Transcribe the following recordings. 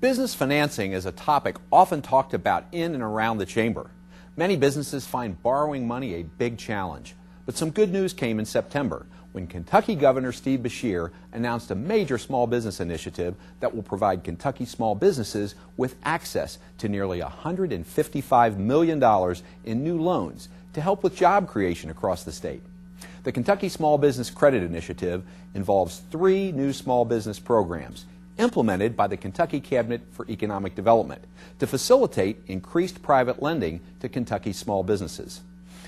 Business financing is a topic often talked about in and around the Chamber. Many businesses find borrowing money a big challenge. But some good news came in September when Kentucky Governor Steve Beshear announced a major small business initiative that will provide Kentucky small businesses with access to nearly $155 million in new loans to help with job creation across the state. The Kentucky Small Business Credit Initiative involves 3 new small business programs implemented by the Kentucky Cabinet for Economic Development to facilitate increased private lending to Kentucky small businesses.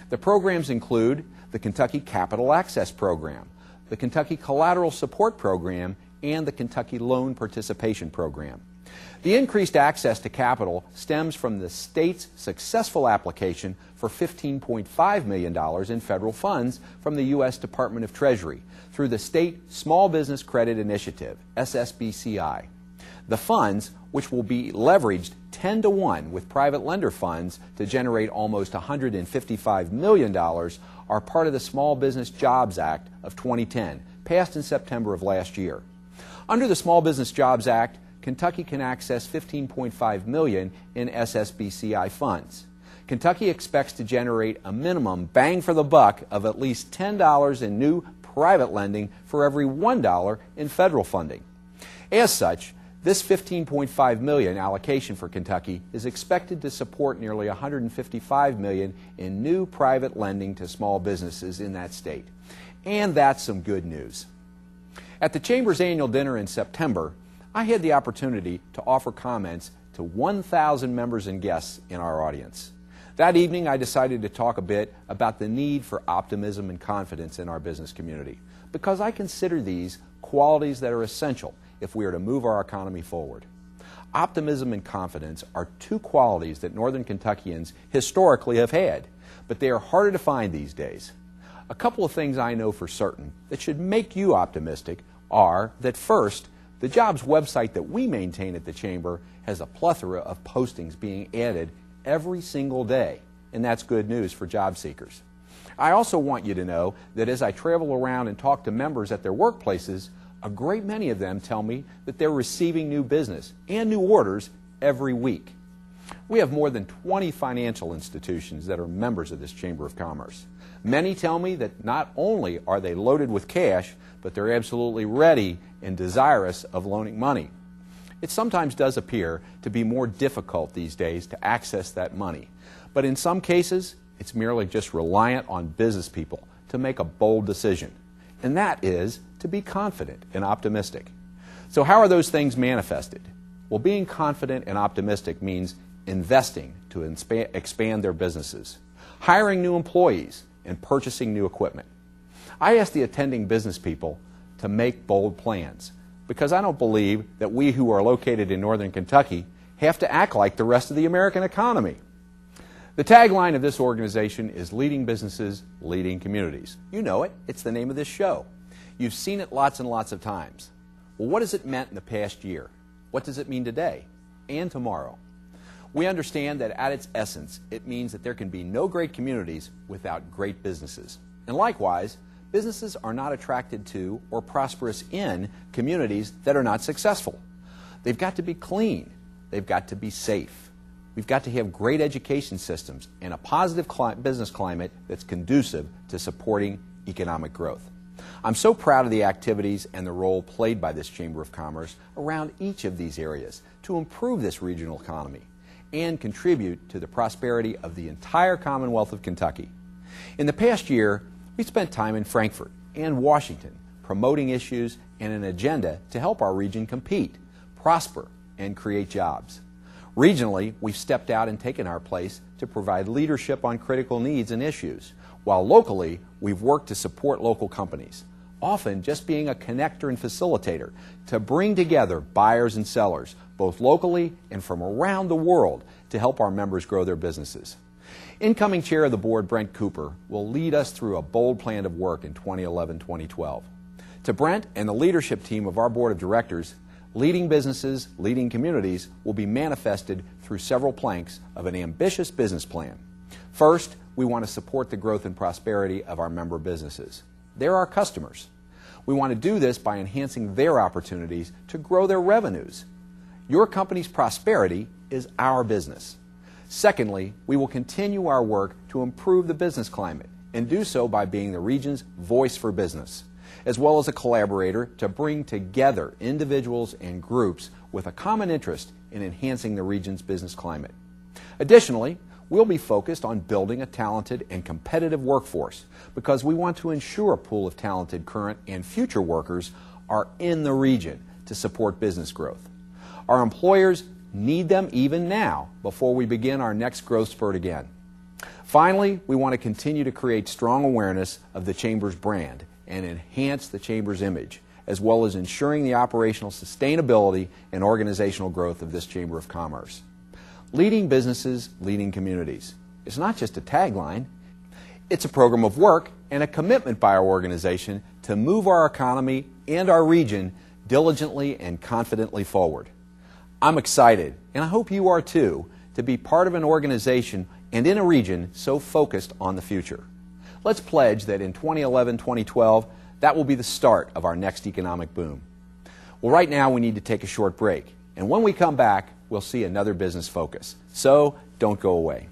The programs include the Kentucky Capital Access Program, the Kentucky Collateral Support Program, and the Kentucky Loan Participation Program. The increased access to capital stems from the state's successful application for $15.5 million in federal funds from the U.S. Department of Treasury through the State Small Business Credit Initiative, SSBCI. The funds, which will be leveraged 10-to-1 with private lender funds to generate almost $155 million, are part of the Small Business Jobs Act of 2010, passed in September of last year. Under the Small Business Jobs Act, Kentucky can access $15.5 million in SSBCI funds. Kentucky expects to generate a minimum bang for the buck of at least $10 in new private lending for every $1 in federal funding. As such, this $15.5 million allocation for Kentucky is expected to support nearly $155 million in new private lending to small businesses in that state. And that's some good news. At the Chamber's annual dinner in September, I had the opportunity to offer comments to 1,000 members and guests in our audience. That evening, I decided to talk a bit about the need for optimism and confidence in our business community, because I consider these qualities that are essential if we are to move our economy forward. Optimism and confidence are 2 qualities that Northern Kentuckians historically have had, but they are harder to find these days. A couple of things I know for certain that should make you optimistic are that, first, the jobs website that we maintain at the Chamber has a plethora of postings being added every single day, and that's good news for job seekers. I also want you to know that as I travel around and talk to members at their workplaces, a great many of them tell me that they're receiving new business and new orders every week. We have more than 20 financial institutions that are members of this Chamber of Commerce. Many tell me that not only are they loaded with cash, but they're absolutely ready and desirous of loaning money. It sometimes does appear to be more difficult these days to access that money, but in some cases, it's merely just reliant on business people to make a bold decision, and that is to be confident and optimistic. So how are those things manifested? Well, being confident and optimistic means investing to expand their businesses, hiring new employees, and purchasing new equipment. I asked the attending business people to make bold plans, because I don't believe that we who are located in Northern Kentucky have to act like the rest of the American economy. The tagline of this organization is Leading Businesses, Leading Communities. You know it. It's the name of this show. You've seen it lots and lots of times. Well, what has it meant in the past year? What does it mean today and tomorrow? We understand that at its essence, it means that there can be no great communities without great businesses. And likewise, businesses are not attracted to or prosperous in communities that are not successful. They've got to be clean. They've got to be safe. We've got to have great education systems and a positive business climate that's conducive to supporting economic growth. I'm so proud of the activities and the role played by this Chamber of Commerce around each of these areas to improve this regional economy and contribute to the prosperity of the entire Commonwealth of Kentucky. In the past year, we spent time in Frankfort and Washington promoting issues and an agenda to help our region compete, prosper, and create jobs. Regionally, we've stepped out and taken our place to provide leadership on critical needs and issues, while locally, we've worked to support local companies, often just being a connector and facilitator to bring together buyers and sellers, both locally and from around the world, to help our members grow their businesses. Incoming chair of the board, Brent Cooper, will lead us through a bold plan of work in 2011-2012. To Brent and the leadership team of our board of directors, Leading Businesses, Leading Communities will be manifested through several planks of an ambitious business plan. First, we want to support the growth and prosperity of our member businesses. They're our customers. We want to do this by enhancing their opportunities to grow their revenues. Your company's prosperity is our business. Secondly, we will continue our work to improve the business climate and do so by being the region's voice for business, as well as a collaborator to bring together individuals and groups with a common interest in enhancing the region's business climate. Additionally, we'll be focused on building a talented and competitive workforce because we want to ensure a pool of talented current and future workers are in the region to support business growth. Our employers need them even now before we begin our next growth spurt again. Finally, we want to continue to create strong awareness of the Chamber's brand and enhance the Chamber's image, as well as ensuring the operational sustainability and organizational growth of this Chamber of Commerce. Leading businesses, leading communities. It's not just a tagline. It's a program of work and a commitment by our organization to move our economy and our region diligently and confidently forward. I'm excited, and I hope you are too, to be part of an organization and in a region so focused on the future. Let's pledge that in 2011-2012, that will be the start of our next economic boom. Well, right now we need to take a short break, and when we come back, we'll see another business focus. So, don't go away.